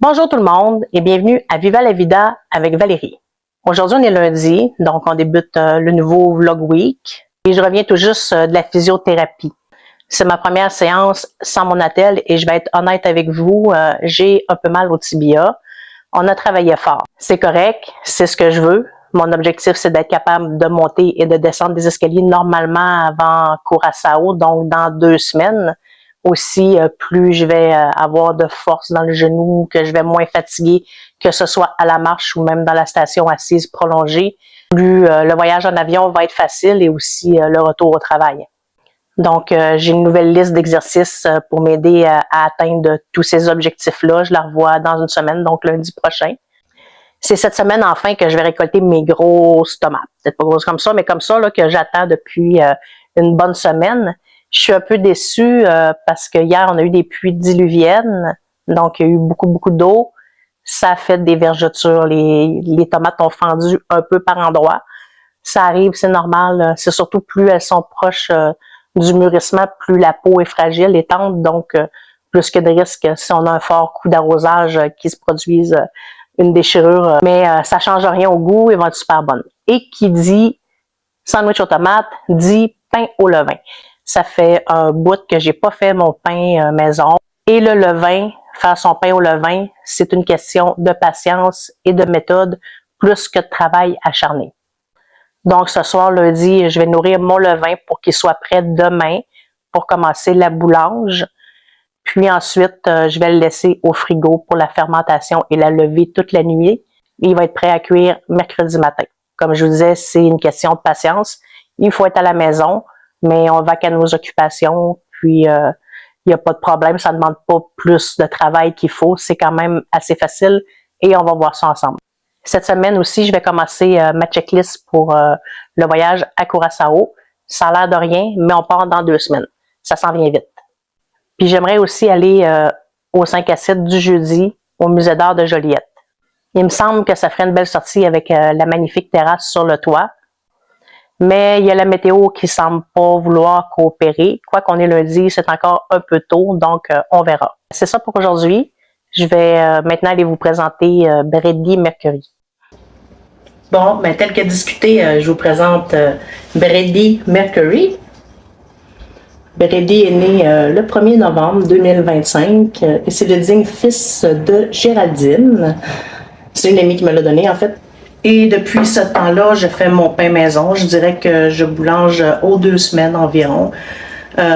Bonjour tout le monde et bienvenue à Viva la Vida avec Valérie. Aujourd'hui, on est lundi, donc on débute le nouveau Vlog Week et je reviens tout juste de la physiothérapie. C'est ma première séance sans mon attel et je vais être honnête avec vous, j'ai un peu mal au tibia. On a travaillé fort. C'est correct, c'est ce que je veux. Mon objectif, c'est d'être capable de monter et de descendre des escaliers normalement avant Curaçao, donc dans 2 semaines. Aussi, plus je vais avoir de force dans le genou, que je vais moins fatiguer, que ce soit à la marche ou même dans la station assise prolongée, plus le voyage en avion va être facile et aussi le retour au travail. Donc, j'ai une nouvelle liste d'exercices pour m'aider à atteindre tous ces objectifs-là. Je la revois dans une semaine, donc lundi prochain. C'est cette semaine, enfin, que je vais récolter mes grosses tomates. Peut-être pas grosses comme ça, mais comme ça, là, que j'attends depuis une bonne semaine. Je suis un peu déçue parce que hier, on a eu des pluies diluviennes. Donc, il y a eu beaucoup d'eau. Ça a fait des vergetures. Les tomates ont fendu un peu par endroits. Ça arrive, c'est normal. C'est surtout plus elles sont proches du mûrissement, plus la peau est fragile et tendre. Donc, plus que de risque si on a un fort coup d'arrosage qui se produise une déchirure. Mais ça change rien au goût, elles vont être super bonnes. Et qui dit sandwich aux tomates, dit pain au levain. Ça fait un bout que j'ai pas fait mon pain maison. Et le levain, faire son pain au levain, c'est une question de patience et de méthode plus que de travail acharné. Donc, ce soir, lundi, je vais nourrir mon levain pour qu'il soit prêt demain pour commencer la boulange. Puis ensuite, je vais le laisser au frigo pour la fermentation et la lever toute la nuit. Il va être prêt à cuire mercredi matin. Comme je vous disais, c'est une question de patience. Il faut être à la maison, mais on va qu'à nos occupations. Puis, il n'y a pas de problème. Ça ne demande pas plus de travail qu'il faut. C'est quand même assez facile et on va voir ça ensemble. Cette semaine aussi, je vais commencer ma checklist pour le voyage à Curaçao. Ça a l'air de rien, mais on part dans 2 semaines. Ça s'en vient vite. Puis j'aimerais aussi aller au 5 à 7 du jeudi au musée d'art de Joliette. Il me semble que ça ferait une belle sortie avec la magnifique terrasse sur le toit. Mais il y a la météo qui semble pas vouloir coopérer. Quoi qu'on est lundi, c'est encore un peu tôt, donc on verra. C'est ça pour aujourd'hui. Je vais maintenant aller vous présenter Brady Mercury. Bon, ben, tel que discuté, je vous présente Brady Mercury. Brady est né le 1er novembre 2025 et c'est le digne fils de Géraldine. C'est une amie qui me l'a donné, en fait. Et depuis ce temps-là, je fais mon pain maison. Je dirais que je boulange aux 2 semaines environ.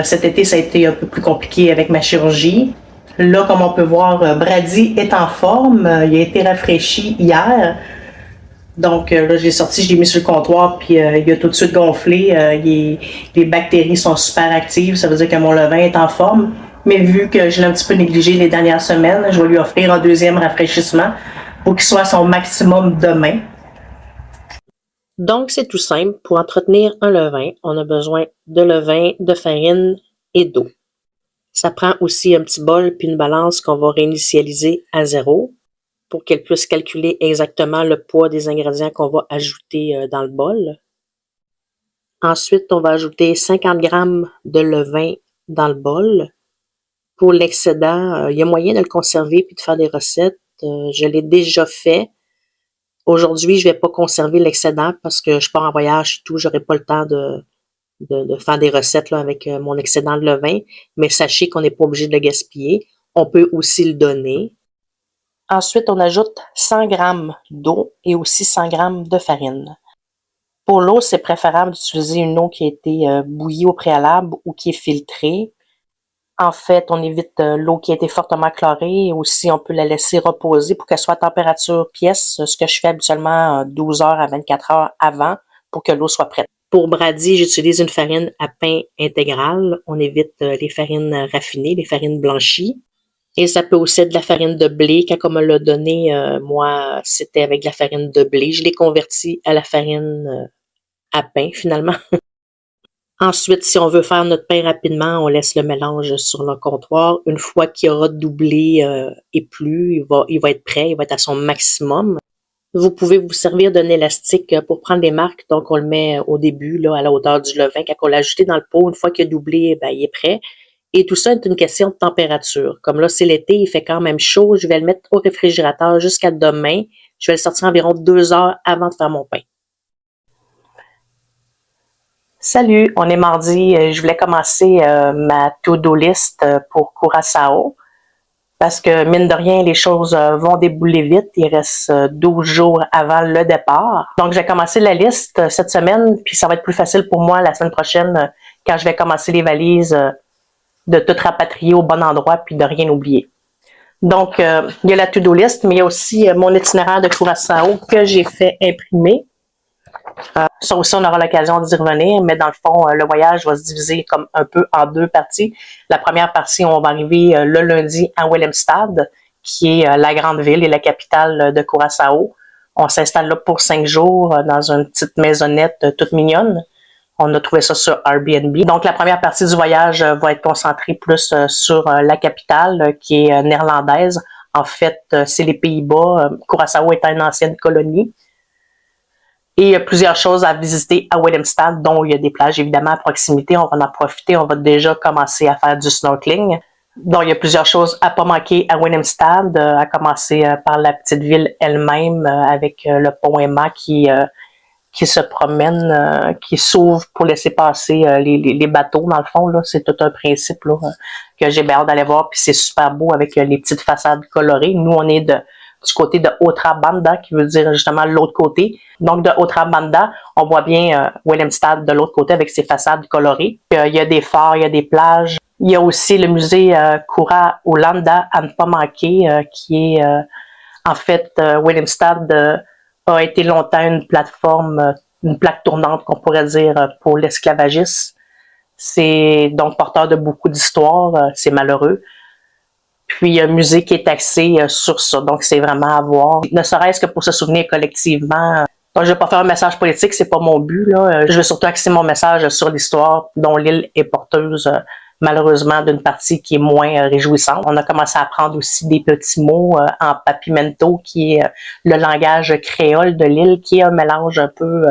Cet été, ça a été un peu plus compliqué avec ma chirurgie. Là, comme on peut voir, Brady est en forme. Il a été rafraîchi hier. Donc là, j'ai sorti, je l'ai mis sur le comptoir, puis il a tout de suite gonflé. Les bactéries sont super actives, ça veut dire que mon levain est en forme. Mais vu que je l'ai un petit peu négligé les dernières semaines, je vais lui offrir un deuxième rafraîchissement pour qu'il soit à son maximum demain. Donc, c'est tout simple. Pour entretenir un levain, on a besoin de levain, de farine et d'eau. Ça prend aussi un petit bol puis une balance qu'on va réinitialiser à 0 pour qu'elle puisse calculer exactement le poids des ingrédients qu'on va ajouter dans le bol. Ensuite, on va ajouter 50 g de levain dans le bol. Pour l'excédent, il y a moyen de le conserver puis de faire des recettes. Je l'ai déjà fait. Aujourd'hui, je vais pas conserver l'excédent parce que je pars en voyage et tout. J'aurai pas le temps de faire des recettes là, avec mon excédent de levain. Mais sachez qu'on n'est pas obligé de le gaspiller. On peut aussi le donner. Ensuite, on ajoute 100 g d'eau et aussi 100 g de farine. Pour l'eau, c'est préférable d'utiliser une eau qui a été bouillie au préalable ou qui est filtrée. En fait, on évite l'eau qui a été fortement chlorée et aussi on peut la laisser reposer pour qu'elle soit à température pièce, ce que je fais habituellement 12 heures à 24 heures avant pour que l'eau soit prête. Pour Brady, j'utilise une farine à pain intégrale. On évite les farines raffinées, les farines blanchies. Et ça peut aussi être de la farine de blé. Quand on me l'a donné, moi, c'était avec de la farine de blé. Je l'ai convertie à la farine à pain, finalement. Ensuite, si on veut faire notre pain rapidement, on laisse le mélange sur le comptoir. Une fois qu'il aura doublé et plus, il va être prêt, il va être à son maximum. Vous pouvez vous servir d'un élastique pour prendre les marques. Donc, on le met au début, là, à la hauteur du levain. Quand on l'a ajouté dans le pot, une fois qu'il a doublé, ben, il est prêt. Et tout ça est une question de température. Comme là, c'est l'été, il fait quand même chaud. Je vais le mettre au réfrigérateur jusqu'à demain. Je vais le sortir environ 2 heures avant de faire mon pain. Salut, on est mardi. Je voulais commencer ma to-do list pour Curaçao. Parce que, mine de rien, les choses vont débouler vite. Il reste 12 jours avant le départ. Donc, j'ai commencé la liste cette semaine, puis ça va être plus facile pour moi la semaine prochaine quand je vais commencer les valises de tout rapatrier au bon endroit puis de rien oublier. Donc, il y a la to-do list, mais il y a aussi mon itinéraire de Curaçao que j'ai fait imprimer. Ça aussi, on aura l'occasion d'y revenir, mais dans le fond, le voyage va se diviser comme un peu en deux parties. La première partie, on va arriver le lundi à Willemstad, qui est la grande ville et la capitale de Curaçao. On s'installe là pour 5 jours dans une petite maisonnette toute mignonne. On a trouvé ça sur Airbnb. Donc, la première partie du voyage va être concentrée plus sur la capitale, qui est néerlandaise. En fait, c'est les Pays-Bas. Curaçao est une ancienne colonie. Et il y a plusieurs choses à visiter à Willemstad, dont il y a des plages évidemment à proximité. On va en profiter. On va déjà commencer à faire du snorkeling. Donc, il y a plusieurs choses à pas manquer à Willemstad, à commencer par la petite ville elle-même avec le pont Emma qui se promène, qui s'ouvre pour laisser passer les bateaux, dans le fond. Là, c'est tout un principe là, que j'ai bien hâte d'aller voir. Puis c'est super beau avec les petites façades colorées. Nous, on est du côté de Outra Banda, qui veut dire justement l'autre côté. Donc, de Outra Banda, on voit bien Willemstad de l'autre côté avec ses façades colorées. Il y a des phares, il y a des plages. Il y a aussi le musée Cura Holanda à ne pas manquer, qui est en fait Willemstad a été longtemps une plateforme, une plaque tournante qu'on pourrait dire pour l'esclavagisme. C'est donc porteur de beaucoup d'histoires, c'est malheureux. Puis il y a un musée qui est axé sur ça, donc c'est vraiment à voir. Ne serait-ce que pour se souvenir collectivement. Donc, je ne vais pas faire un message politique, c'est pas mon but, là. Je veux surtout axer mon message sur l'histoire dont l'île est porteuse, malheureusement, d'une partie qui est moins réjouissante. On a commencé à apprendre aussi des petits mots en papimento, qui est le langage créole de l'île, qui est un mélange un peu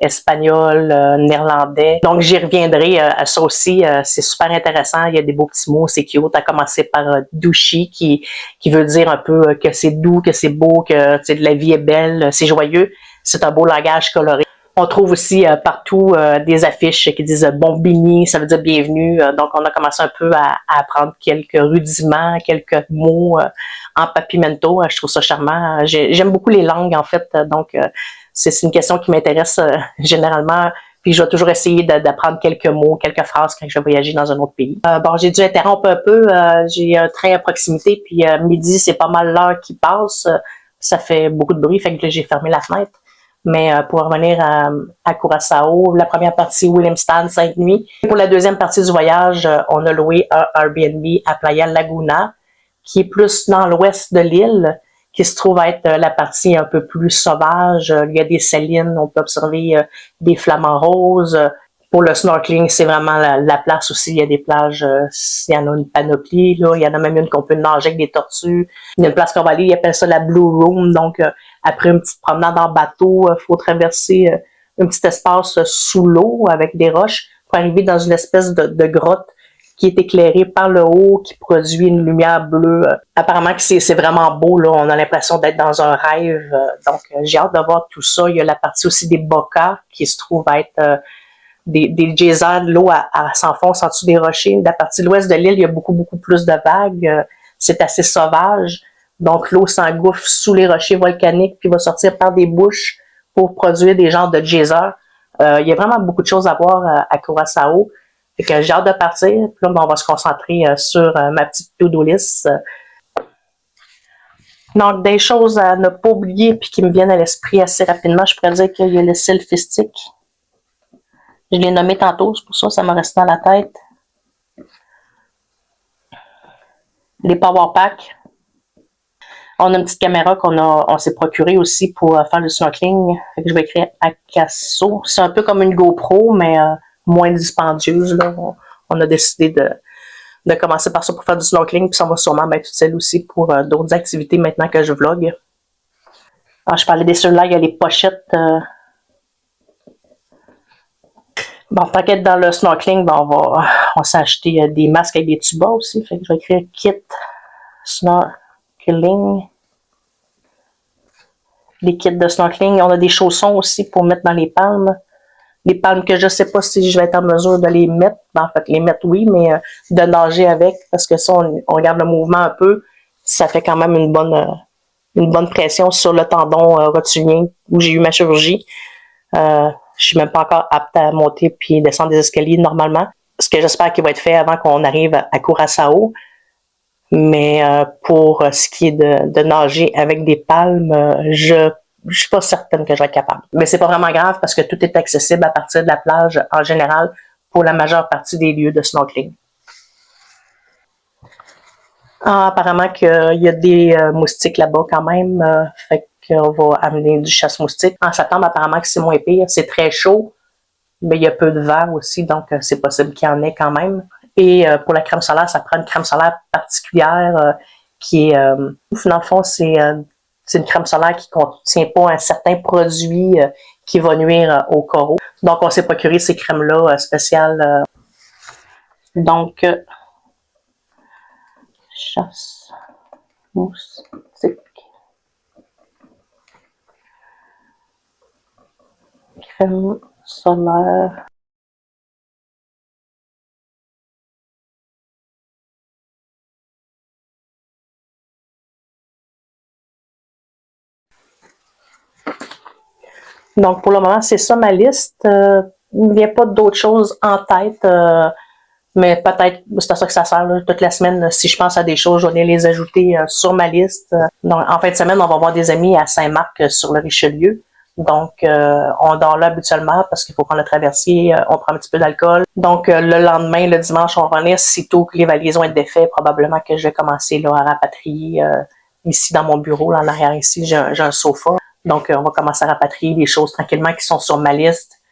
espagnol, néerlandais. Donc, j'y reviendrai à ça aussi. C'est super intéressant. Il y a des beaux petits mots, c'est cute. À commencer par douchi, qui veut dire un peu que c'est doux, que c'est beau, que la vie est belle, c'est joyeux. C'est un beau langage coloré. On trouve aussi partout des affiches qui disent Bombini, ça veut dire bienvenue. Donc, on a commencé un peu à apprendre quelques rudiments, quelques mots en papimento. Je trouve ça charmant. J'aime beaucoup les langues, en fait. Donc, c'est une question qui m'intéresse généralement. Puis, je vais toujours essayer d'apprendre quelques mots, quelques phrases quand je vais voyager dans un autre pays. Bon, j'ai dû interrompre un peu. J'ai un train à proximité. Puis, midi, c'est pas mal l'heure qui passe. Ça fait beaucoup de bruit. Fait que j'ai fermé la fenêtre. Mais pour revenir à Curaçao, la première partie, Willemstad, 5 nuits. Pour la deuxième partie du voyage, on a loué un Airbnb à Playa Laguna, qui est plus dans l'ouest de l'île, qui se trouve être la partie un peu plus sauvage. Il y a des salines, on peut observer des flamants roses. Pour le snorkeling, c'est vraiment la place aussi. Il y a des plages, il y en a une panoplie, là. Il y en a même une qu'on peut nager avec des tortues. Il y a une place qu'on va aller, ils appellent ça la Blue Room. Donc, après une petite promenade en bateau, il faut traverser un petit espace sous l'eau avec des roches pour arriver dans une espèce de grotte qui est éclairée par le haut, qui produit une lumière bleue. Apparemment que c'est vraiment beau, là. On a l'impression d'être dans un rêve. Donc, j'ai hâte de voir tout ça. Il y a la partie aussi des bocas qui se trouve être des geysers, de l'eau s'enfonce en dessous des rochers. La partie de l'ouest de l'île, il y a beaucoup, beaucoup plus de vagues. C'est assez sauvage. Donc, l'eau s'engouffre sous les rochers volcaniques puis va sortir par des bouches pour produire des genres de geysers. Il y a vraiment beaucoup de choses à voir à Curaçao. Fait que j'ai hâte de partir. Puis là, on va se concentrer sur ma petite to-do list. Donc, des choses à ne pas oublier puis qui me viennent à l'esprit assez rapidement, je pourrais dire qu'il y a le selfie stick. Je l'ai nommé tantôt, c'est pour ça que ça m'a resté dans la tête. Les power packs. On a une petite caméra on s'est procurée aussi pour faire le snorkeling. Fait que je vais écrire Akaso. C'est un peu comme une GoPro, mais moins dispendieuse, là. On a décidé de commencer par ça pour faire du snorkeling, puis ça va sûrement mettre toute celle aussi pour d'autres activités maintenant que je vlog. Alors, je parlais des ceux-là, il y a les pochettes. Bon, tant qu'être dans le snorkeling, ben on s'est acheté des masques avec des tubas aussi. Fait que je vais écrire kit snorkeling. Des kits de snorkeling. On a des chaussons aussi pour mettre dans les palmes. Les palmes que je sais pas si je vais être en mesure de les mettre. Ben, en fait, les mettre oui, mais de nager avec, parce que ça, on regarde le mouvement un peu. Ça fait quand même une bonne pression sur le tendon rotulien où j'ai eu ma chirurgie. Je suis même pas encore apte à monter puis descendre des escaliers normalement. Ce que j'espère qu'il va être fait avant qu'on arrive à Curaçao. Mais pour ce qui est de nager avec des palmes, je suis pas certaine que je vais être capable. Mais c'est pas vraiment grave parce que tout est accessible à partir de la plage en général pour la majeure partie des lieux de snorkeling. Apparemment qu'il y a des moustiques là-bas quand même, fait qu'on va amener du chasse-moustique. En septembre, apparemment que c'est moins pire, c'est très chaud, mais il y a peu de vent aussi, donc c'est possible qu'il y en ait quand même. Et pour la crème solaire, ça prend une crème solaire particulière qui est, dans le fond, c'est une crème solaire qui ne contient pas un certain produit qui va nuire au coraux. Donc, on s'est procuré ces crèmes-là spéciales. Donc, chasse moustique. Crème solaire. Donc, pour le moment, c'est ça ma liste. Il n'y a pas d'autres choses en tête, mais peut-être, c'est à ça que ça sert, là, toute la semaine. Si je pense à des choses, je vais les ajouter sur ma liste. Donc, en fin de semaine, on va voir des amis à Saint-Marc sur le Richelieu. Donc, on dort là habituellement parce qu'il faut prendre le traversier, on prend un petit peu d'alcool. Donc, le lendemain, le dimanche, on va revenir. Sitôt que les valises ont été défaites, probablement que je vais commencer là, à rapatrier ici dans mon bureau, là, en arrière ici, j'ai un sofa. Donc, on va commencer à rapatrier les choses tranquillement qui sont sur ma liste.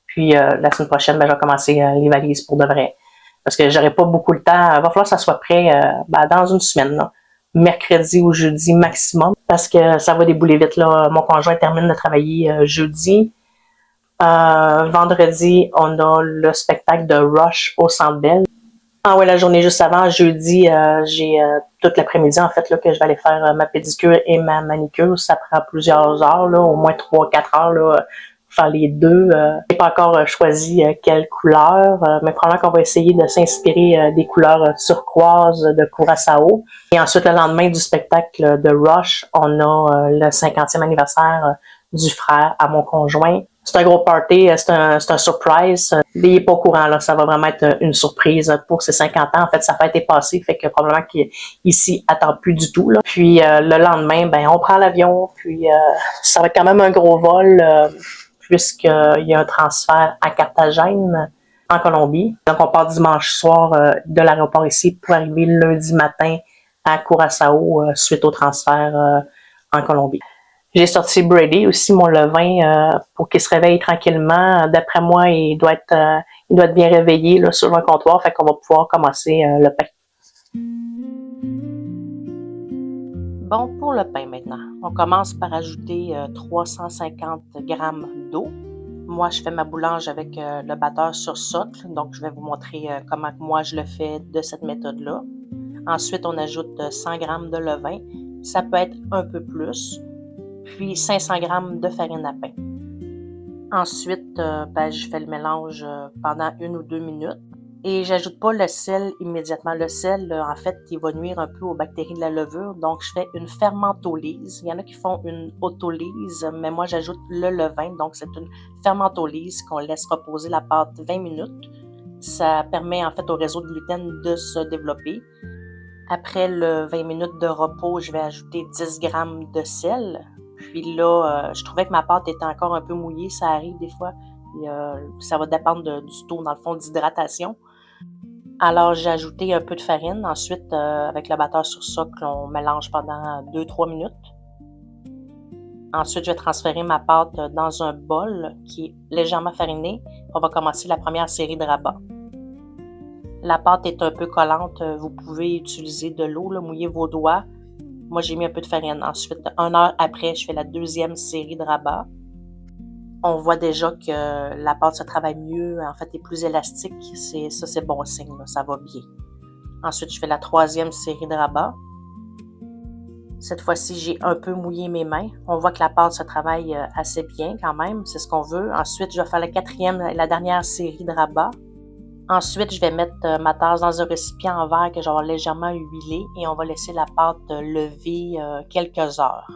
Puis, la semaine prochaine, ben, je vais commencer les valises pour de vrai. Parce que j'aurai pas beaucoup de temps. Il va falloir que ça soit prêt dans une semaine. Là. Mercredi ou jeudi maximum. Parce que ça va débouler vite. Là. Mon conjoint termine de travailler jeudi. Vendredi, on a le spectacle de Rush au Centre Bell. Ah ouais, la journée juste avant, jeudi, j'ai toute l'après-midi en fait là, que je vais aller faire ma pédicure et ma manicure. Ça prend plusieurs heures, là, au moins 3-4 heures là, pour faire les deux. J'ai pas encore choisi quelle couleur, mais probablement qu'on va essayer de s'inspirer des couleurs turquoise de Curaçao. Et ensuite, le lendemain du spectacle de Rush, on a le 50e anniversaire du frère à mon conjoint. C'est un gros party, c'est un surprise. Il n'est pas au courant, là. Ça va vraiment être une surprise pour ses 50 ans. En fait, sa fête est passée, fait que probablement qu'ici, attend plus du tout, là. Puis le lendemain, ben on prend l'avion, puis ça va être quand même un gros vol, puisqu'il y a un transfert à Carthagène, en Colombie. Donc, on part dimanche soir de l'aéroport ici pour arriver lundi matin à Curaçao suite au transfert en Colombie. J'ai sorti Brady aussi, mon levain, pour qu'il se réveille tranquillement. D'après moi, il doit être bien réveillé là, sur le comptoir, fait qu'on va pouvoir commencer le pain. Bon, pour le pain maintenant, on commence par ajouter 350 grammes d'eau. Moi, je fais ma boulange avec le batteur sur socle, donc je vais vous montrer comment moi je le fais de cette méthode-là. Ensuite, on ajoute 100 grammes de levain. Ça peut être un peu plus. Puis 500 grammes de farine à pain. Ensuite, je fais le mélange pendant 1 ou 2 minutes. Et j'ajoute pas le sel immédiatement. Le sel, en fait, il va nuire un peu aux bactéries de la levure. Donc, je fais une fermentolyse. Il y en a qui font une autolyse, mais moi, j'ajoute le levain. Donc, c'est une fermentolyse qu'on laisse reposer la pâte 20 minutes. Ça permet, en fait, au réseau de gluten de se développer. Après le 20 minutes de repos, je vais ajouter 10 grammes de sel. Puis là, je trouvais que ma pâte était encore un peu mouillée. Ça arrive des fois. Ça va dépendre du taux, dans le fond, d'hydratation. Alors, j'ai ajouté un peu de farine. Ensuite, avec le batteur sur socle, on mélange pendant 2-3 minutes. Ensuite, je vais transférer ma pâte dans un bol qui est légèrement fariné. On va commencer la première série de rabats. La pâte est un peu collante. Vous pouvez utiliser de l'eau, mouiller vos doigts. Moi, j'ai mis un peu de farine. Ensuite, 1 heure après, je fais la deuxième série de rabats. On voit déjà que la pâte se travaille mieux, en fait, est plus élastique. C'est bon signe, là, ça va bien. Ensuite, je fais la 3e série de rabats. Cette fois-ci, j'ai un peu mouillé mes mains. On voit que la pâte se travaille assez bien quand même, c'est ce qu'on veut. Ensuite, je vais faire la 4e et la dernière série de rabats. Ensuite, je vais mettre ma tasse dans un récipient en verre que je vais légèrement huiler et on va laisser la pâte lever quelques heures.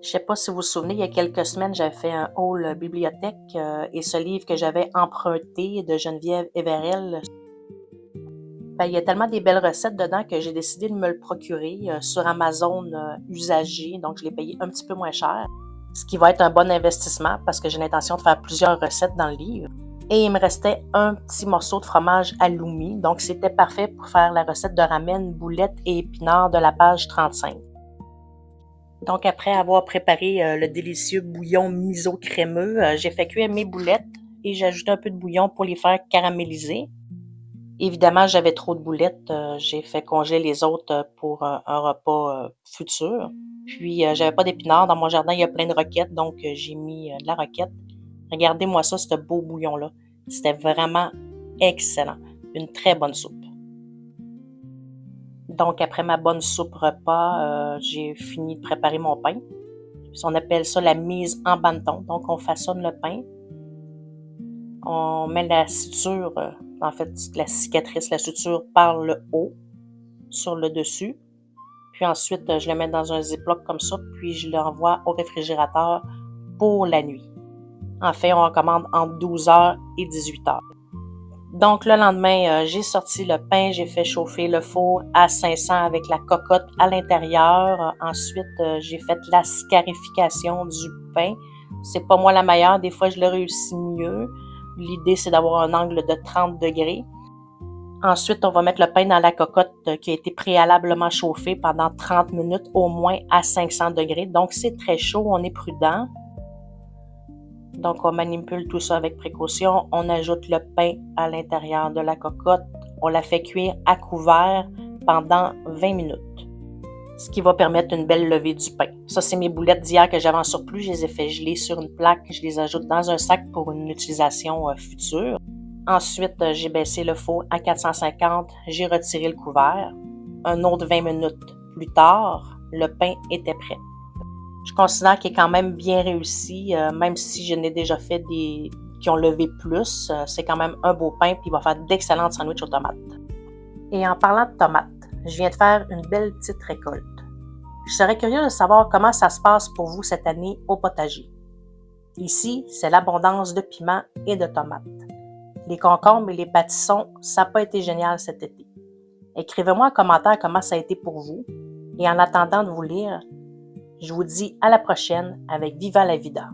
Je ne sais pas si vous vous souvenez, il y a quelques semaines, j'avais fait un haul bibliothèque et ce livre que j'avais emprunté de Geneviève Everel, il y a tellement des belles recettes dedans que j'ai décidé de me le procurer sur Amazon usagé, donc je l'ai payé un petit peu moins cher, ce qui va être un bon investissement parce que j'ai l'intention de faire plusieurs recettes dans le livre. Et il me restait un petit morceau de fromage halloumi, donc c'était parfait pour faire la recette de ramen, boulettes et épinards de la page 35. Donc après avoir préparé le délicieux bouillon miso crémeux, j'ai fait cuire mes boulettes et j'ai ajouté un peu de bouillon pour les faire caraméliser. Évidemment, j'avais trop de boulettes, j'ai fait congeler les autres pour un repas futur. Puis j'avais pas d'épinards, dans mon jardin il y a plein de roquettes, donc j'ai mis de la roquette. Regardez-moi ça, ce beau bouillon-là. C'était vraiment excellent. Une très bonne soupe. Donc après ma bonne soupe repas, j'ai fini de préparer mon pain. On appelle ça la mise en banneton. Donc on façonne le pain. On met la suture, en fait la cicatrice, la suture par le haut sur le dessus. Puis ensuite, je le mets dans un ziploc comme ça, puis je l'envoie au réfrigérateur pour la nuit. En fait, on recommande entre 12h et 18h. Donc le lendemain, j'ai sorti le pain, j'ai fait chauffer le four à 500 avec la cocotte à l'intérieur. Ensuite, j'ai fait la scarification du pain. C'est pas moi la meilleure, des fois je le réussis mieux. L'idée, c'est d'avoir un angle de 30 degrés. Ensuite, on va mettre le pain dans la cocotte qui a été préalablement chauffée pendant 30 minutes au moins à 500 degrés. Donc, c'est très chaud, on est prudent. Donc, on manipule tout ça avec précaution. On ajoute le pain à l'intérieur de la cocotte. On la fait cuire à couvert pendant 20 minutes, ce qui va permettre une belle levée du pain. Ça, c'est mes boulettes d'hier que j'avais en surplus. Je les ai fait geler sur une plaque. Je les ajoute dans un sac pour une utilisation future. Ensuite, j'ai baissé le four à 450. J'ai retiré le couvert. Un autre 20 minutes plus tard, le pain était prêt. Je considère qu'il est quand même bien réussi, même si je n'ai déjà fait des qui ont levé plus. C'est quand même un beau pain, puis il va faire d'excellentes sandwichs aux tomates. Et en parlant de tomates, je viens de faire une belle petite récolte. Je serais curieuse de savoir comment ça se passe pour vous cette année au potager. Ici, c'est l'abondance de piments et de tomates. Les concombres et les pâtissons, ça n'a pas été génial cet été. Écrivez-moi en commentaire comment ça a été pour vous. Et en attendant de vous lire, je vous dis à la prochaine avec Viva la Vida.